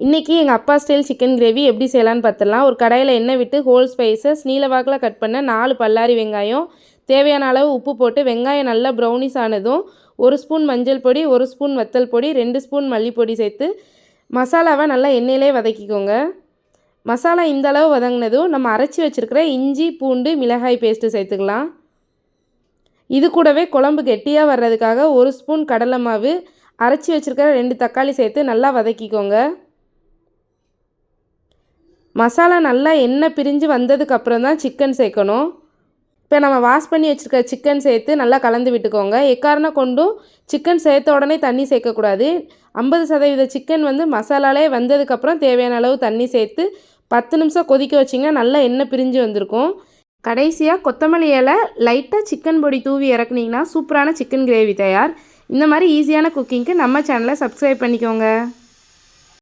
இன்றைக்கி எங்கள் அப்பா ஸ்டைல் சிக்கன் கிரேவி எப்படி செய்யலான்னு பார்த்துடலாம். ஒரு கடாயில் எண்ணெய் விட்டு ஹோல் ஸ்பைசஸ் நீல வாக்கில் கட் பண்ண 4 பல்லாரி வெங்காயம், தேவையான அளவு உப்பு போட்டு வெங்காயம் நல்லா ப்ரௌனிஸ் ஆனதும் 1 ஸ்பூன் மஞ்சள் பொடி, 1 ஸ்பூன் வத்தல் பொடி, 2 ஸ்பூன் மல்லிப்பொடி சேர்த்து மசாலாவை நல்லா எண்ணெயிலே வதக்கிக்கோங்க. மசாலா இந்த அளவு வதங்கினதும் நம்ம அரைச்சி வச்சுருக்கிற இஞ்சி பூண்டு மிளகாய் பேஸ்ட்டு சேர்த்துக்கலாம். இது கூடவே குழம்பு கெட்டியாக வர்றதுக்காக 1 ஸ்பூன் கடலை மாவு, அரைச்சி வச்சுருக்கிற 2 தக்காளி சேர்த்து நல்லா வதக்கிக்கோங்க. மசாலா நல்லா எண்ணெய் பிரிஞ்சு வந்ததுக்கப்புறம் தான் சிக்கன் சேர்க்கணும். இப்போ நம்ம வாஷ் பண்ணி வச்சுருக்க சிக்கன் சேர்த்து நல்லா கலந்து விட்டுக்கோங்க. எக்காரணம் கொண்டும் சிக்கன் சேர்த்த உடனே தண்ணி சேர்க்கக்கூடாது. 50% சிக்கன் மசாலாலே வந்ததுக்கப்புறம் தேவையான அளவு தண்ணி சேர்த்து 10 நிமிஷம் கொதிக்க வச்சிங்கன்னா நல்லா எண்ணெய் பிரிஞ்சு வந்திருக்கும். கடைசியாக கொத்தமல்லி இலை லைட்டாக சிக்கன் பொடி தூவி இறக்குனிங்கன்னா சூப்பரான சிக்கன் கிரேவி தயார். இந்த மாதிரி ஈஸியான குக்கிங்க்கு நம்ம சேனலை சப்ஸ்கிரைப் பண்ணிக்கோங்க.